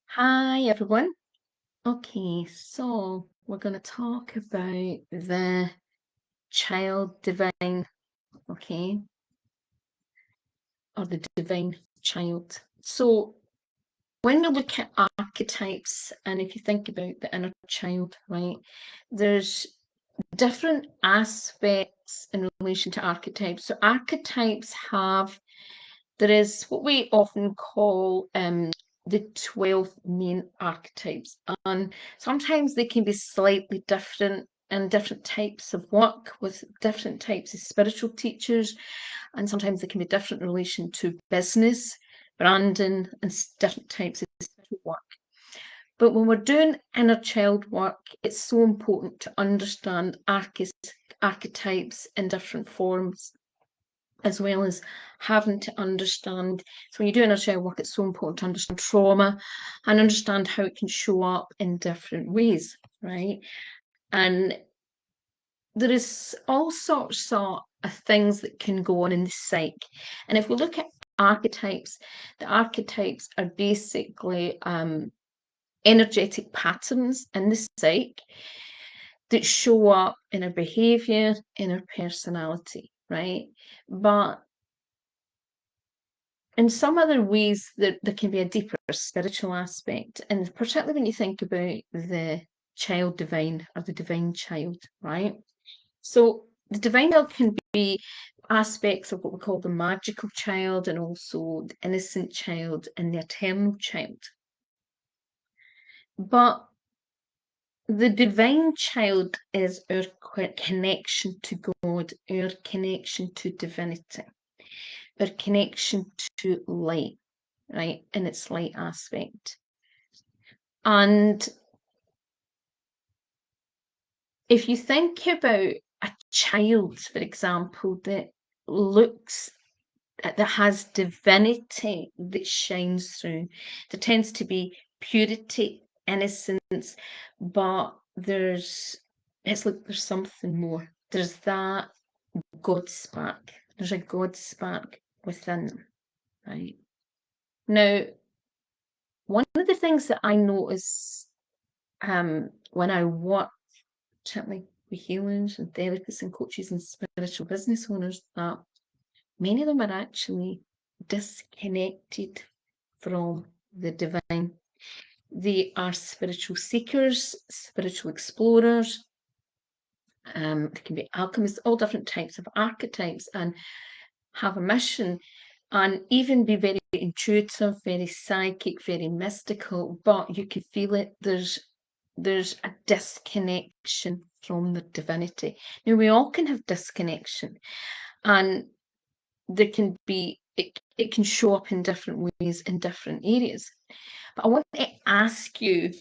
Hi everyone. Okay, so we're going to talk about the child divine, okay, or the divine child. So when we look at archetypes, and if you think about the inner child, right, there's different aspects in relation to archetypes. So archetypes there is what we often call the 12 main archetypes, and sometimes they can be slightly different in different types of work with different types of spiritual teachers, and sometimes they can be different in relation to business, branding, and different types of spiritual work. But when we're doing inner child work, it's so important to understand archetypes in different forms, as well as having to understand. So when you do inner child work, it's so important to understand trauma and understand how it can show up in different ways, right? And there is all sorts of things that can go on in the psyche. And if we look at archetypes, the archetypes are basically energetic patterns in the psyche that show up in our behavior, in our personality, right? But in some other ways, there can be a deeper spiritual aspect, and particularly when you think about the child divine or the divine child, right? So the divine child can be aspects of what we call the magical child, and also the innocent child and the eternal child. But the divine child is our connection to God, our connection to divinity, our connection to light, right, in its light aspect. And if you think about a child, for example, that has divinity that shines through, there tends to be purity, innocence, but it's like there's something more. There's that God spark. There's a God spark within them, right? Now, one of the things that I notice when I work, particularly with healers and therapists and coaches and spiritual business owners, that many of them are actually disconnected from the divine. They are spiritual seekers, spiritual explorers. They can be alchemists, all different types of archetypes, and have a mission, and even be very intuitive, very psychic, very mystical. But you can feel it. There's a disconnection from the divinity. Now, we all can have disconnection, and there can be it can show up in different ways in different areas. But I want to ask you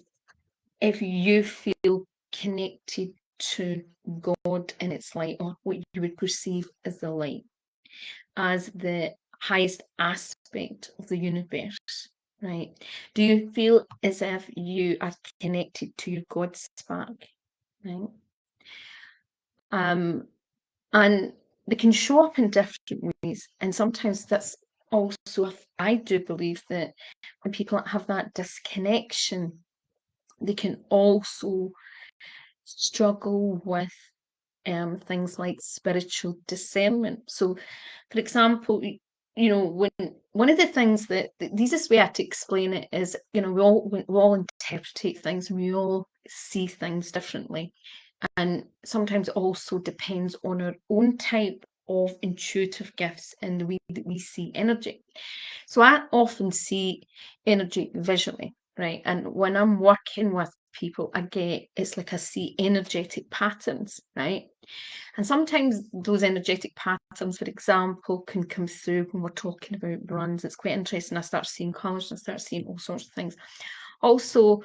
if you feel connected to God in its light, or what you would perceive as the light, as the highest aspect of the universe, right? Do you feel as if you are connected to your God spark, right? And they can show up in different ways. And sometimes that's also, I do believe that when people have that disconnection, they can also struggle with things like spiritual discernment. So, for example, when one of the things that the easiest way to explain it is, we all interpret things, and we all see things differently, and sometimes it also depends on our own type of intuitive gifts and the way that we see energy. So I often see energy visually, right? And when I'm working with people, it's like I see energetic patterns, right? And sometimes those energetic patterns, for example, can come through when we're talking about brands. It's quite interesting. I start seeing colours and I start seeing all sorts of things. Also,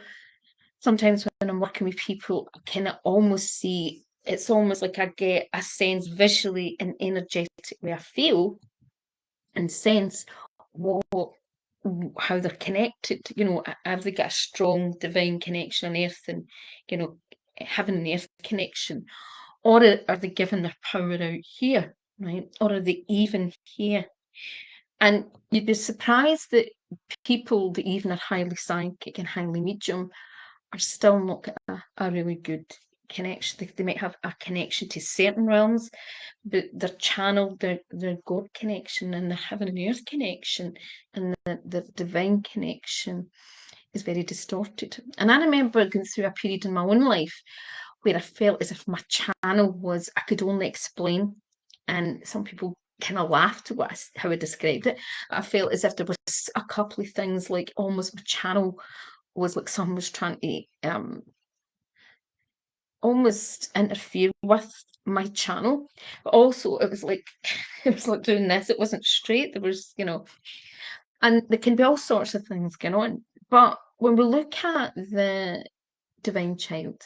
sometimes when I'm working with people, I kind of almost see, it's almost like I get a sense visually and energetically. I feel and sense what how they're connected. Have they got a strong divine connection on earth, and heaven and earth connection, or are they giving their power out here, right? Or are they even here? And you'd be surprised that people that even are highly psychic and highly medium are still not got a really good connection. They might have a connection to certain realms, but they're channeled their God connection and their heaven and earth connection and the divine connection is very distorted. And I remember going through a period in my own life where I felt as if my channel was, I could only explain, and some people kind of laughed at how I described it. I felt as if there was a couple of things, like almost my channel was like someone was trying to almost interfere with my channel, but also it was like it was like doing this. It wasn't straight. There was, and there can be all sorts of things going on. But when we look at the divine child,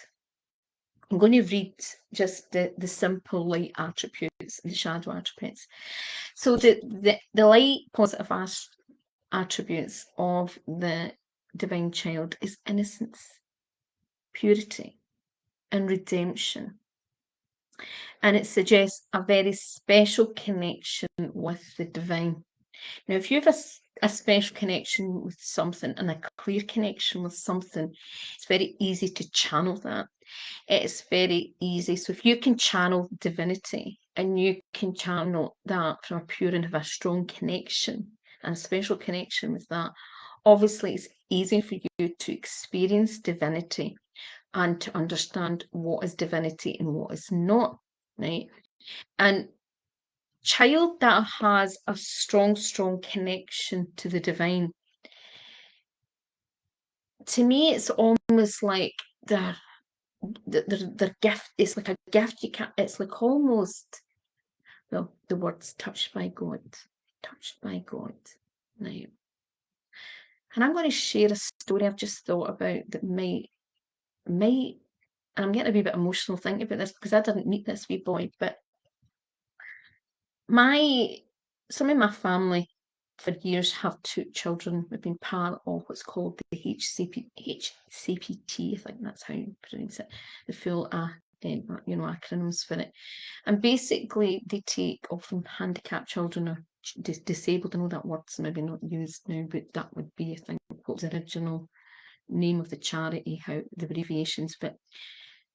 I'm going to read just the simple light attributes, the shadow attributes. So the light positive attributes of the divine child is innocence, purity, and redemption. And it suggests a very special connection with the divine. Now, if you have a special connection with something and a clear connection with something, it's very easy to channel that. It's very easy. So if you can channel divinity and you can channel that from a pure and have a strong connection and a special connection with that, obviously it's easy for you to experience divinity and to understand what is divinity and what is not, right? And child that has a strong, strong connection to the divine, to me, it's almost like their gift. It's like a gift you can't. It's like almost, well, the words touched by God, touched by God. Now, and I'm going to share a story I've just thought about that might, and I'm getting a wee bit emotional thinking about this because I didn't meet this wee boy, but some of my family for years have two children. We've been part of what's called the HCPT, I think that's how you pronounce it, the full acronyms for it. And basically, they take often handicapped children or disabled. I know that word's maybe not used now, but that would be, I think, what was the original name of the charity, how the abbreviations, but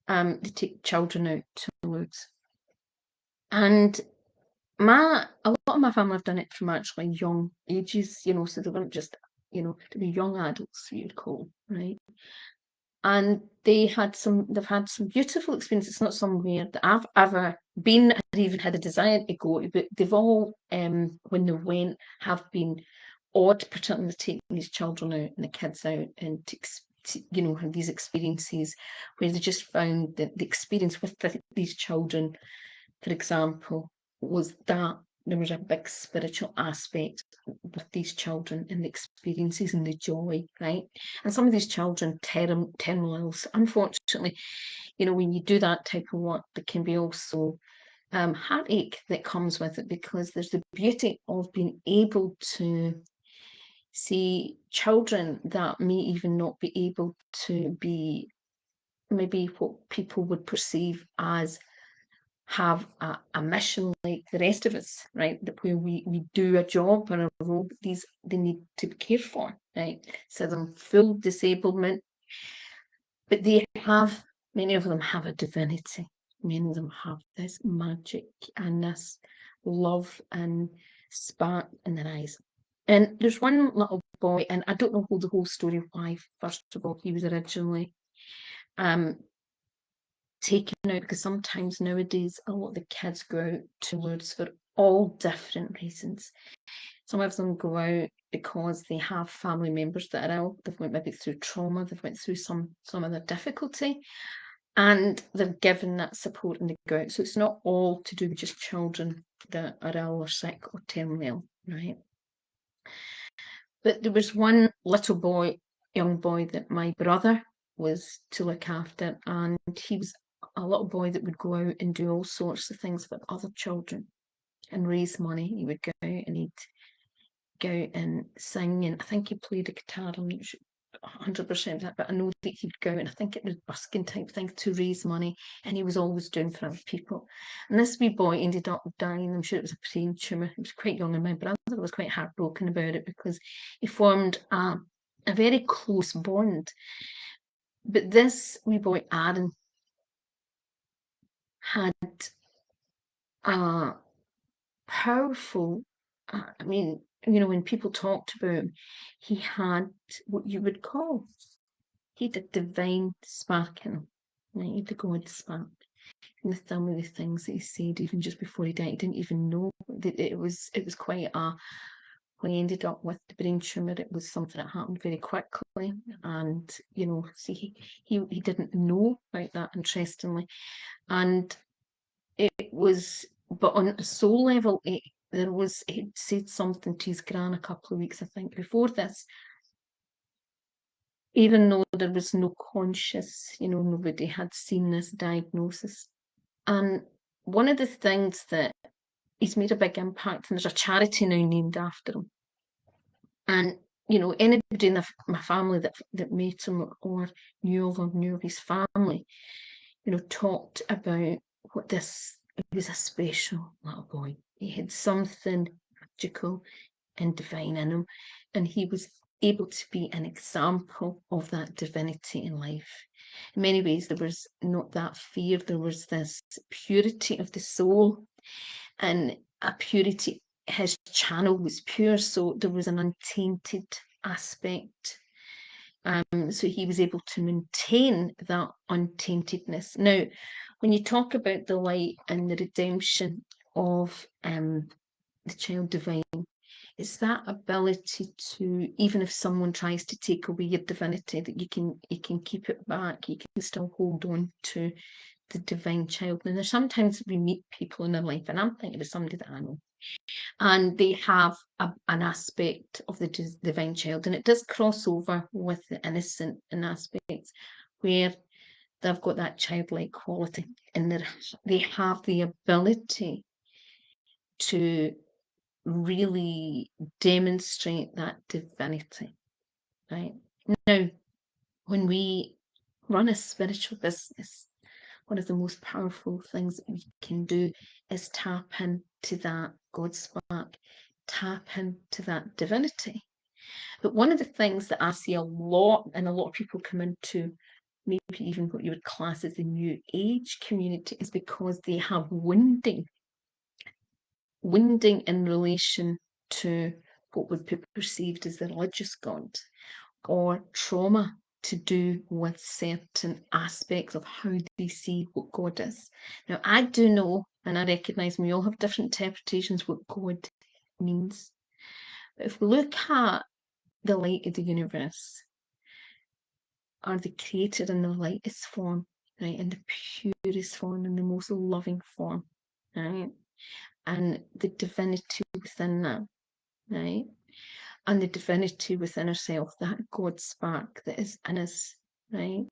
they take children out to Lourdes. And a lot of my family have done it from actually young ages, so they weren't just, to be young adults, you'd call, right? And they've had some beautiful experiences. It's not somewhere that I've ever been or even had a desire to go to, but they've all, when they went, have been odd, particularly taking these children out and the kids out and to have these experiences where they just found that the experience with these children, for example, was that there was a big spiritual aspect with these children and the experiences and the joy, right? And some of these children, terminal illness, unfortunately, when you do that type of work, there can be also heartache that comes with it, because there's the beauty of being able to see children that may even not be able to be maybe what people would perceive as have a mission like the rest of us, right? That where we do a job or a role, they need to be cared for, right? So them full disablement, but many of them have a divinity. Many of them have this magic and this love and spark in their eyes. And there's one little boy, and I don't know the whole story why, first of all, he was originally taken out, because sometimes nowadays a lot of the kids go out to Lourdes for all different reasons. Some of them go out because they have family members that are ill. They've went maybe through trauma. They've went through some other difficulty, and they're given that support and they go out. So it's not all to do with just children that are ill or sick or terminally ill, right? But there was one young boy that my brother was to look after, and he was a little boy that would go out and do all sorts of things with other children and raise money. He would go out and he'd go out and sing, and I think he played the guitar. 100% that, but I know that he'd go out, and I think it was busking type thing, to raise money, and he was always doing for other people. And this wee boy ended up dying. I'm sure it was a brain tumour. He was quite young, and my brother was quite heartbroken about it because he formed a very close bond. But this wee boy, Aaron, had a powerful, I mean, you know, when people talked about him, he had what you would call, he had a divine spark in him, right? He had the God spark. And some of the things that he said, even just before he died, he didn't even know that it was quite a, when he ended up with the brain tumour, it was something that happened very quickly. And, you know, see, he didn't know about that, interestingly. And it was, but on a soul level, he said something to his gran a couple of weeks, I think, before this, even though there was no conscious, you know, nobody had seen this diagnosis. And one of the things that he's made a big impact, and there's a charity now named after him. And, you know, anybody in my family that met him or knew of his family, you know, talked about what this, he was a special little boy. He had something magical and divine in him, and he was able to be an example of that divinity in life. In many ways, there was not that fear, there was this purity of the soul, and a purity. His channel was pure, so there was an untainted aspect. So he was able to maintain that untaintedness. Now, when you talk about the light and the redemption of the child divine, it's that ability to, even if someone tries to take away your divinity, that you can keep it back, you can still hold on to the divine child. And there's sometimes we meet people in their life, and I'm thinking of somebody that I know, and they have an aspect of the divine child, and it does cross over with the innocent in aspects where they've got that childlike quality, and they have the ability to really demonstrate that divinity, right? Now, when we run a spiritual business, one of the most powerful things that we can do is tap into that God spark, tap into that divinity. But one of the things that I see a lot, and a lot of people come into maybe even what you would class as the New Age community, is because they have wounding in relation to what would be perceived as the religious God, or trauma to do with certain aspects of how they see what God is. Now, I do know, and I recognise we all have different interpretations what God means. But if we look at the light of the universe, are the created in the lightest form, right, in the purest form, in the most loving form, right, and the divinity within that, right, and the divinity within ourselves, that God spark that is in us, right.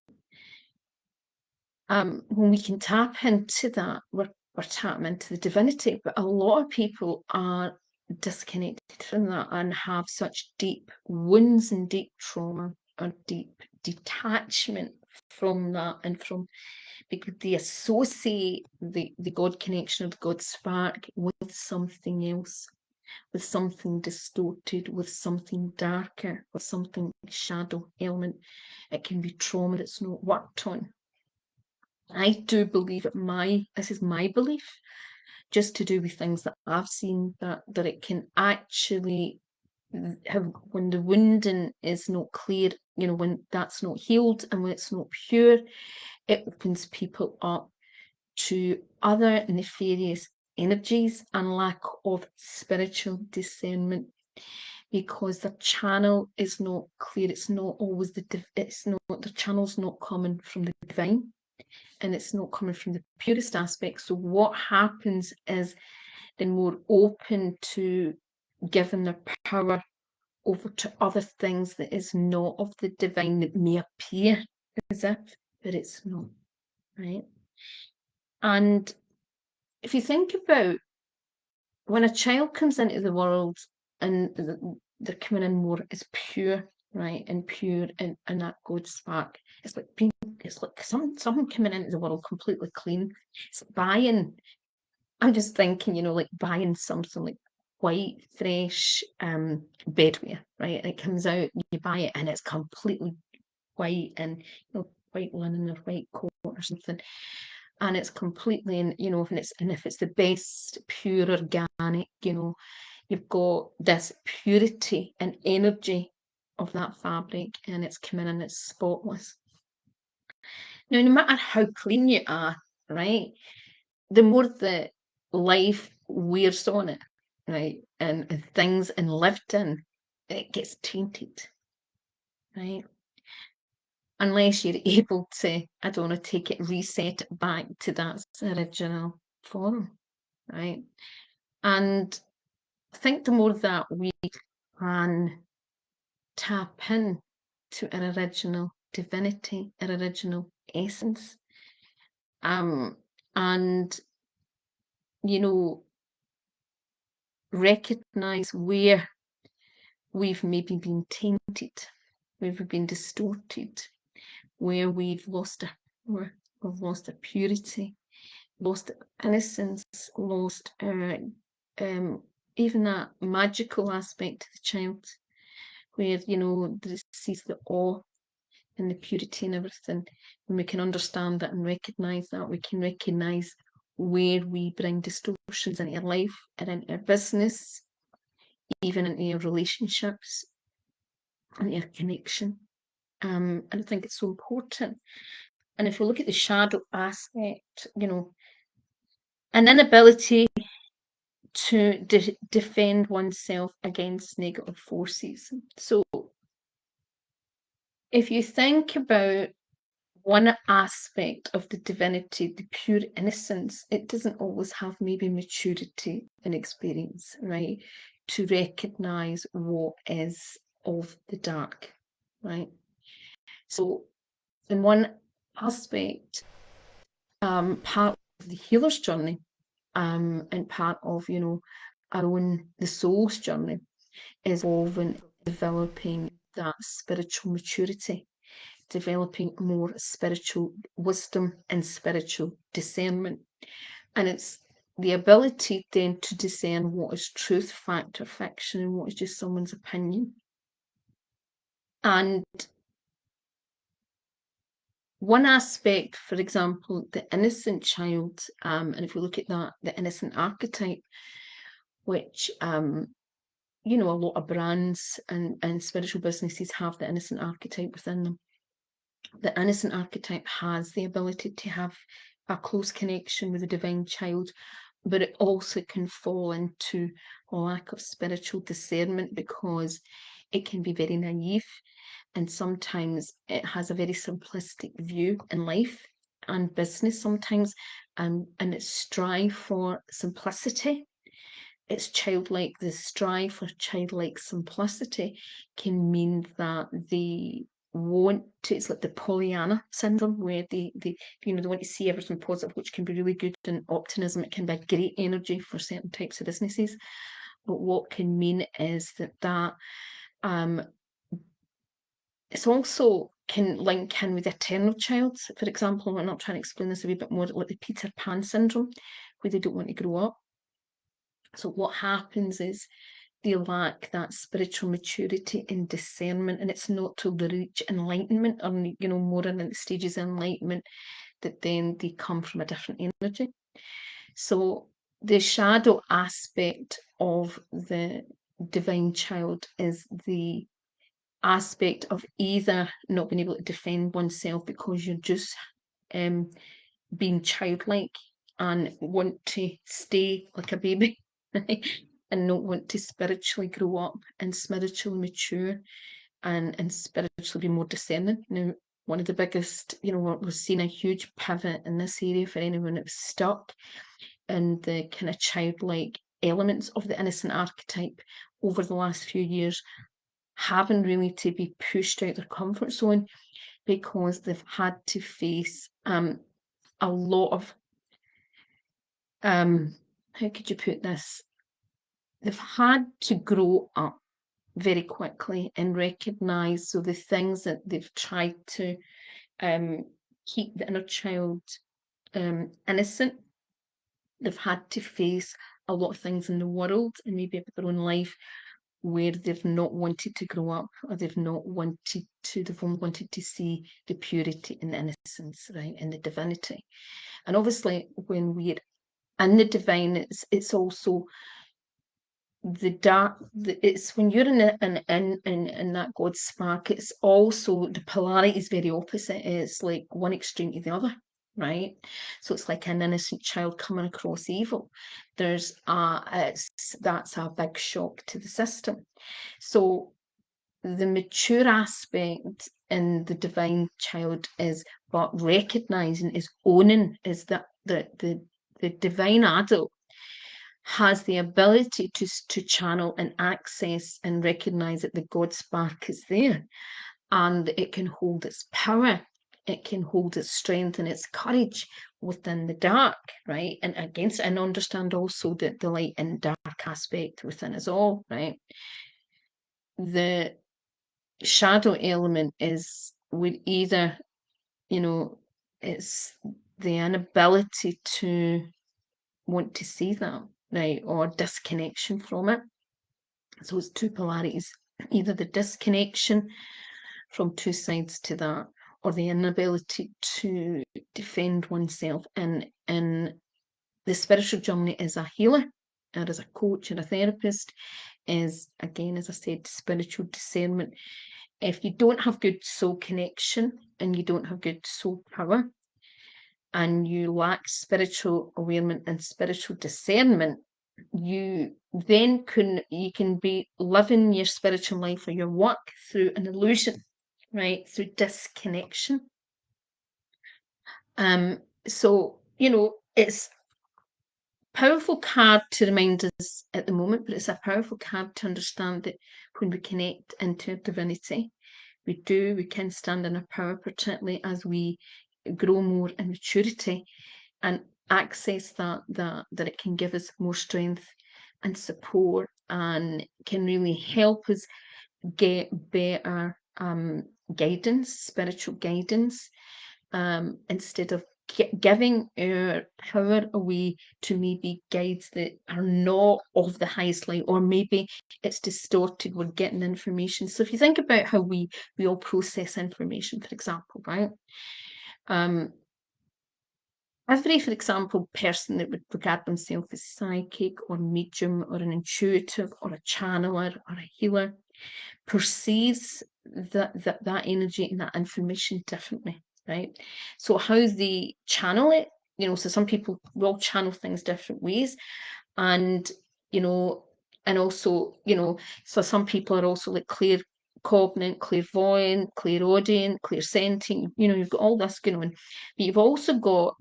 When we can tap into that, we're tapping into the divinity. But a lot of people are disconnected from that and have such deep wounds and deep trauma or deep detachment from that, and from, because they associate the God connection or the God spark with something else, with something distorted, with something darker, with something shadow element. It can be trauma that's not worked on. I do believe this is my belief, just to do with things that I've seen, that it can actually have, when the wounding is not clear, you know, when that's not healed and when it's not pure, it opens people up to other nefarious energies and lack of spiritual discernment, because the channel is not clear. It's not always the channel's not coming from the divine, and it's not coming from the purest aspect. So what happens is they're more open to giving their power over to other things that is not of the divine, that may appear as if, but it's not, right? And if you think about when a child comes into the world and they're coming in more as pure, right, and pure, and that God spark. It's like someone coming into the world completely clean. It's like buying. I'm just thinking, like buying something like white, fresh bedwear, right? And it comes out, you buy it, and it's completely white, and white linen or white coat or something, and it's completely, and if it's the best pure organic, you've got this purity and energy of that fabric, and it's coming in, it's spotless. Now, no matter how clean you are, right, the more that life wears on it, right, and things and lived in, it gets tainted, right? Unless you're able to, I don't know, take it, reset it back to that original form, right? And I think the more that we can tap in to our original divinity, our original essence, and recognize where we've maybe been tainted, where we've been distorted, where we've lost our purity, lost our innocence, lost our even that magical aspect of the child, where they sees the awe and the purity and everything. When we can understand that and recognize that, we can recognize where we bring distortions into our life and into our business, even into our relationships and our connection. And I think it's so important. And if we look at the shadow aspect, an inability to defend oneself against negative forces. So if you think about one aspect of the divinity, the pure innocence, it doesn't always have maybe maturity and experience, right? To recognize what is of the dark, right? So in one aspect, part of the healer's journey, and part of, our own, the soul's journey, is involving developing that spiritual maturity, developing more spiritual wisdom and spiritual discernment. And it's the ability then to discern what is truth, fact, or fiction, and what is just someone's opinion. And one aspect, for example, the innocent child, and if we look at that, the innocent archetype, which a lot of brands and spiritual businesses have the innocent archetype within them. The innocent archetype has the ability to have a close connection with the divine child, but it also can fall into a lack of spiritual discernment because it can be very naive, and sometimes it has a very simplistic view in life and business sometimes, and it strive for simplicity. It's childlike. The strive for childlike simplicity can mean that they want to, it's like the Pollyanna syndrome, where they want to see everything positive, which can be really good, and optimism, it can be a great energy for certain types of businesses. But what can mean is that it's also can link in with the eternal child. For example, I'm not trying to explain this a wee bit more, like the Peter Pan syndrome, where they don't want to grow up. So what happens is they lack that spiritual maturity and discernment, and it's not till they reach enlightenment, or more in the stages of enlightenment, that then they come from a different energy. So the shadow aspect of the divine child is the aspect of either not being able to defend oneself because you're just being childlike and want to stay like a baby and not want to spiritually grow up and spiritually mature and spiritually be more discerning. Now, one of the biggest, we're seeing a huge pivot in this area for anyone that's stuck in the kind of childlike elements of the innocent archetype over the last few years, having really to be pushed out their comfort zone because they've had to face a lot of how could you put this? They've had to grow up very quickly and recognize, so the things that they've tried to keep the inner child innocent, they've had to face a lot of things in the world and maybe about their own life where they've not wanted to grow up, or they've not wanted to, they've only wanted to see the purity and the innocence, right, and the divinity. And obviously when we're in the divine, it's also the dark, it's when you're in that God spark, it's also the polarity is very opposite. It's like one extreme to the other, right? So it's like an innocent child coming across evil. That's a big shock to the system. So the mature aspect in the divine child is but recognizing, is owning, is that the divine adult has the ability to channel and access and recognize that the God spark is there, and it can hold its power, it can hold its strength and its courage within the dark, right? And against, and understand also that the light and dark aspect within us all, right? The shadow element is would either, it's the inability to want to see that, right, or disconnection from it. So it's two polarities, either the disconnection from two sides to that, or the inability to defend oneself in the spiritual journey as a healer, or as a coach or a therapist, is, again, as I said, spiritual discernment. If you don't have good soul connection and you don't have good soul power, and you lack spiritual awareness and spiritual discernment, you can be living your spiritual life or your work through an illusion, right? Through disconnection. So, it's a powerful card to remind us at the moment, but it's a powerful card to understand that when we connect into divinity, we can stand in our power, particularly as we grow more in maturity and access that it can give us more strength and support, and can really help us get better guidance, spiritual guidance, instead of giving our power away to maybe guides that are not of the highest light, or maybe it's distorted, we're getting information. So if you think about how we all process information, for example, right? Every, for example, person that would regard themselves as psychic or medium or an intuitive or a channeler or a healer perceives that energy and that information differently, right? So how they channel it, so some people will channel things different ways, and and also, so some people are also like claircognizant, clairvoyant, clairaudient, clairsentient, you've got all this going on, but you've also got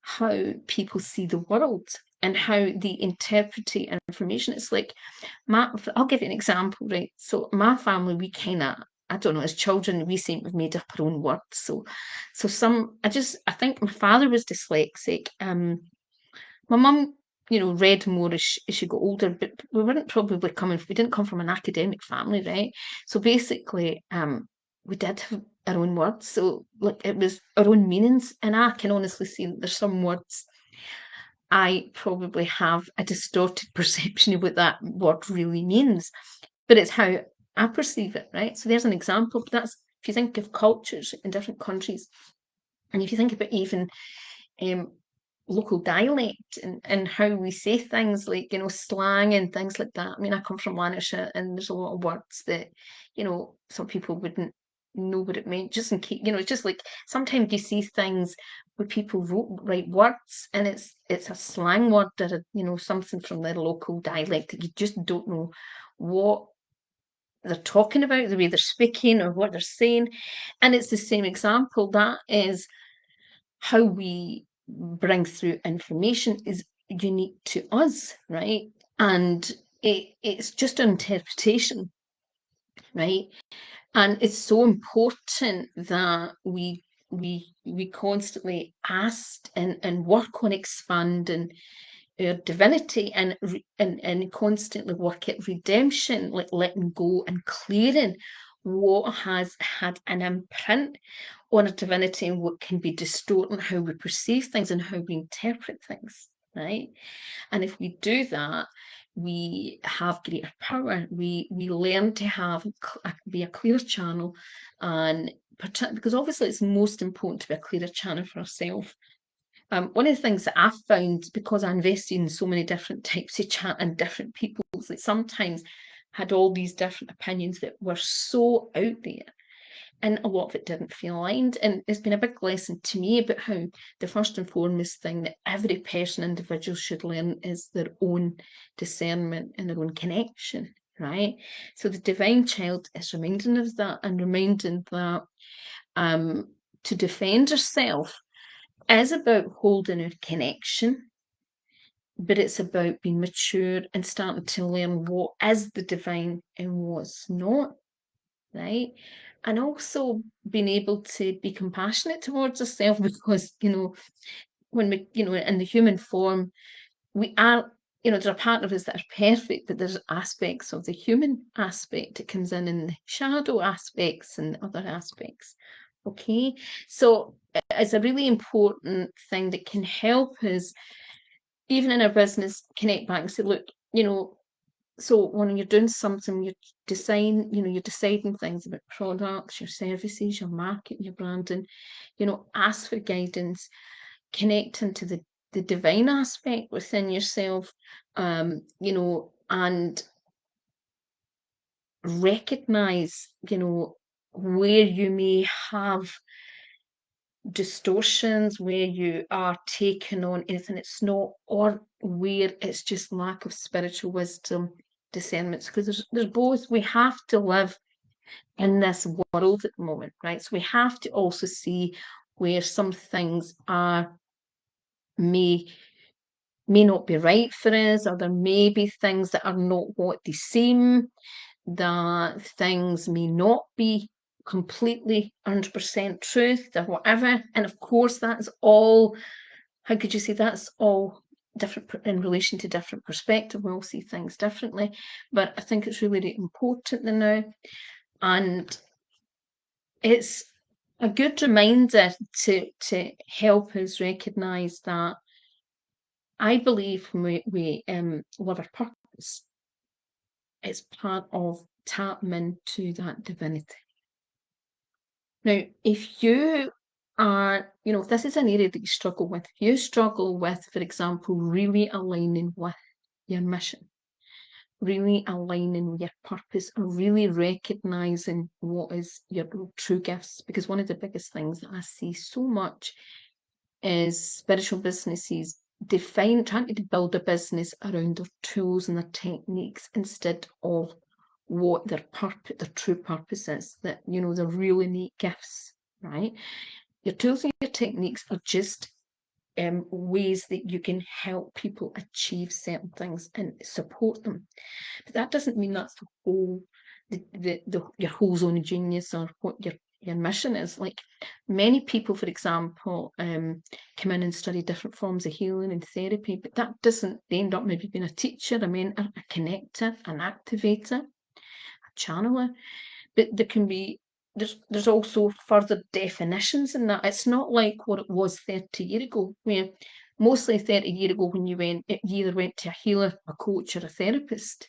how people see the world and how they interpret information. It's like, I'll give you an example, right? So my family, we kind of, I don't know, as children, we seem to have made up our own words. So I think my father was dyslexic. My mum, read more as she got older, but we didn't come from an academic family, right? So basically, we did have our own words. So like it was our own meanings. And I can honestly say that there's some words I probably have a distorted perception of what that word really means, but it's how I perceive it, right? So there's an example. But that's, if you think of cultures in different countries, and if you think about even local dialect and how we say things, like, slang and things like that. I mean, I come from Lanarkshire, and there's a lot of words that, some people wouldn't know what it meant, just in case, it's just like sometimes you see things where people write words, and it's a slang word, or something from their local dialect that you just don't know what they're talking about, the way they're speaking or what they're saying. And it's the same example. That is how we bring through information is unique to us, right? And it's just an interpretation, right? And it's so important that we constantly ask and work on expanding our divinity and constantly work at redemption, like letting go and clearing what has had an imprint on our divinity and what can be distorting how we perceive things and how we interpret things, right? And if we do that, we have greater power. We learn to have be a clear channel, and because obviously it's most important to be a clearer channel for ourselves. One of the things that I've found, because I invested in so many different types of chat and different people, that sometimes had all these different opinions that were so out there, and a lot of it didn't feel aligned. And it's been a big lesson to me about how the first and foremost thing that every person, individual, should learn is their own discernment and their own connection, right? So the divine child is reminding us that, and reminding that to defend herself is about holding our connection, but it's about being mature and starting to learn what is the divine and what's not, right? And also being able to be compassionate towards ourselves, because, when we, in the human form, we are, there's a part of us that are perfect, but there's aspects of the human aspect that comes in the shadow aspects and other aspects. Okay, so it's a really important thing that can help us, even in our business, connect back and say, look, so when you're doing something, you're deciding things about products, your services, your market, your branding, ask for guidance, connecting to the divine aspect within yourself, and recognize, where you may have distortions, where you are taking on anything it's not, or where it's just lack of spiritual wisdom, discernment. Because there's both. We have to live in this world at the moment, right? So we have to also see where some things may not be right for us, or there may be things that are not what they seem, that things may not be completely 100% truth or whatever. And of course, that's all, how could you say, that's all different in relation to different perspective. We all see things differently, but I think it's really, really important now. And it's a good reminder to help us recognize that I believe when we love our purpose, it's part of tapping into that divinity. Now, if you are, if this is an area that you struggle with, if you struggle with, for example, really aligning with your mission, really aligning with your purpose, or really recognizing what is your true gifts, because one of the biggest things that I see so much is spiritual businesses trying to build a business around their tools and their techniques instead of what their true purpose is, that, they're really neat gifts, right? Your tools and your techniques are just ways that you can help people achieve certain things and support them. But that doesn't mean that's the whole, your whole zone of genius, or what your mission is. Like, many people, for example, come in and study different forms of healing and therapy, but that doesn't, they end up maybe being a teacher, a mentor, a connector, an activator, a channeler. But there's also further definitions in that. It's not like what it was 30 years ago, where mostly 30 years ago when you either went to a healer, a coach, or a therapist.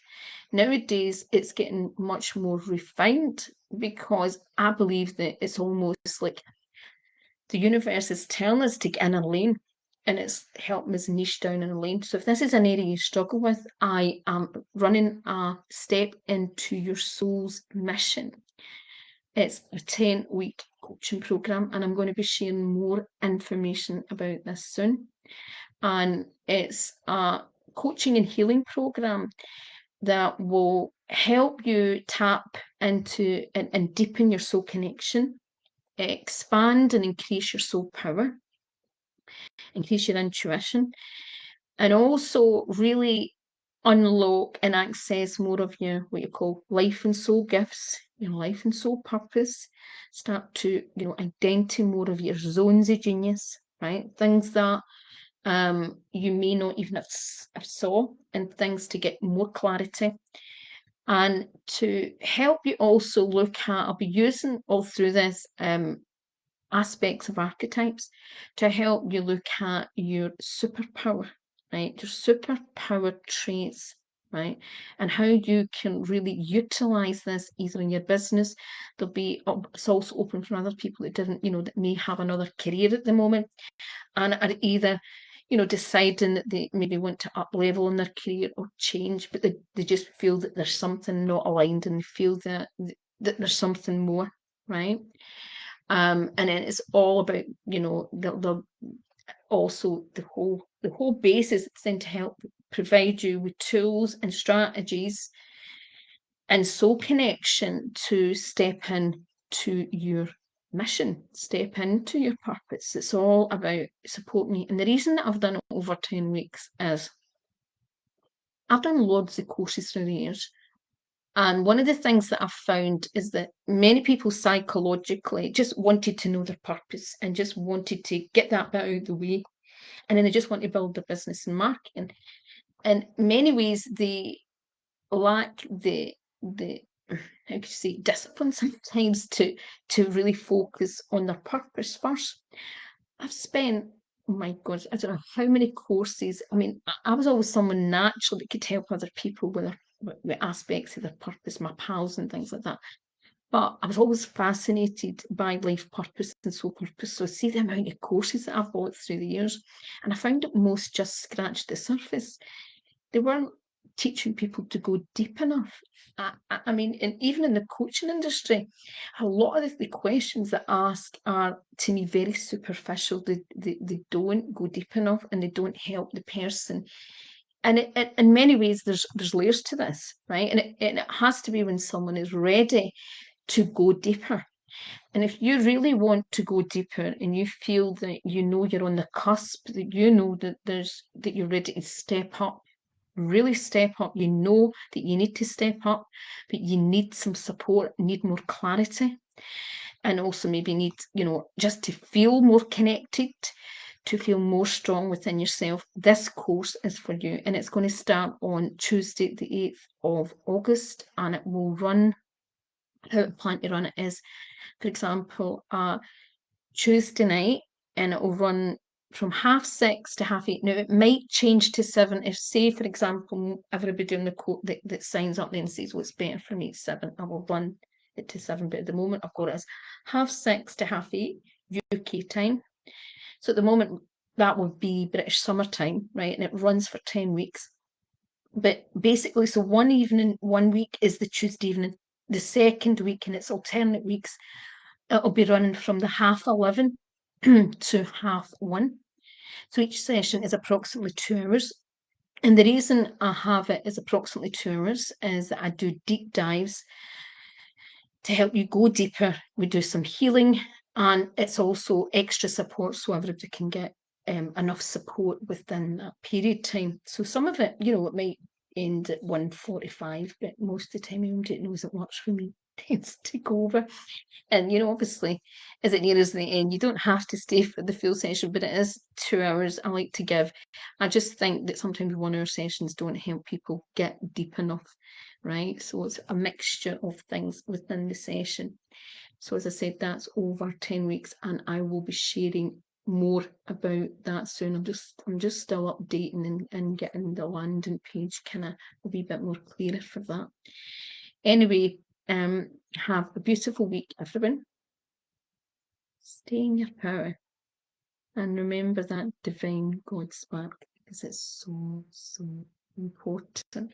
Nowadays, it's getting much more refined, because I believe that it's almost like the universe is telling us to get in a lane, and it's helping us niche down in a lane. So if this is an area you struggle with, I am running a step into your soul's mission. It's a 10-week coaching program, and I'm going to be sharing more information about this soon. And it's a coaching and healing program that will help you tap into and deepen your soul connection, expand and increase your soul power, increase your intuition, and also really unlock and access more of your, what you call, life and soul gifts, your life and soul purpose. Start to, identify more of your zones of genius, right? Things that You may not even have saw and things to get more clarity. And to help you also look at, I'll be using all through this aspects of archetypes to help you look at your superpower, right? Your superpower traits, right? And how you can really utilize this either in your business. It's also open for other people that didn't, that may have another career at the moment and are either, deciding that they maybe want to up level in their career or change, but they just feel that there's something not aligned and they feel that there's something more, right? And then it's all about, also the whole basis is then to help provide you with tools and strategies and soul connection to step in to your mission, step into your purpose. It's all about support me. And the reason that I've done it over 10 weeks is I've done loads of courses through the years. And one of the things that I've found is that many people psychologically just wanted to know their purpose and just wanted to get that bit out of the way. And then they just want to build their business and marketing. In many ways, they lack the how could you say discipline sometimes to really focus on their purpose first. I've spent, oh my God, I don't know how many courses. I mean, I was always someone naturally that could help other people with aspects of their purpose, my pals and things like that. But I was always fascinated by life purpose and soul purpose. So see the amount of courses that I've bought through the years, and I found that most just scratched the surface. They weren't teaching people to go deep enough. I mean, and even in the coaching industry, a lot of the questions that ask are, to me, very superficial. They don't go deep enough and they don't help the person. And in many ways, there's layers to this, right? And it has to be when someone is ready to go deeper. And if you really want to go deeper and you feel that you're on the cusp, that that you're ready to step up, really step up, you know that you need to step up, but you need some support, need more clarity, and also maybe need, just to feel more connected, to feel more strong within yourself. This course is for you, and it's going to start on Tuesday, the 8th of August, and it will run, how I plan to run it is, for example, Tuesday night, and it will run from 6:30 to 8:30. Now, it might change to 7 if, say, for example, everybody on the court that signs up then says, well, it's better for me at 7, I will run it to 7. But at the moment, I've got it as 6:30 to 8:30 UK time. So at the moment, that would be British summertime, right? And it runs for 10 weeks. But basically, so one evening, 1 week is the Tuesday evening. The second week, and it's alternate weeks, it'll be running from the 11:30 to 1:30. So each session is approximately 2 hours. And the reason I have it as approximately 2 hours is that I do deep dives to help you go deeper. We do some healing, and it's also extra support so everybody can get enough support within that period of time. So some of it, it might end at 1:45, but most of the time it knows it works for me. Tends to go over. And, obviously, as it nears the end, you don't have to stay for the full session, but it is 2 hours I like to give. I just think that sometimes 1 hour sessions don't help people get deep enough, right? So it's a mixture of things within the session. So as I said, that's over 10 weeks, and I will be sharing more about that soon. I'm just still updating and getting the landing page kind of a wee bit more clearer for that. Anyway, have a beautiful week, everyone. Stay in your power and remember that divine God spark, because it's so, so important.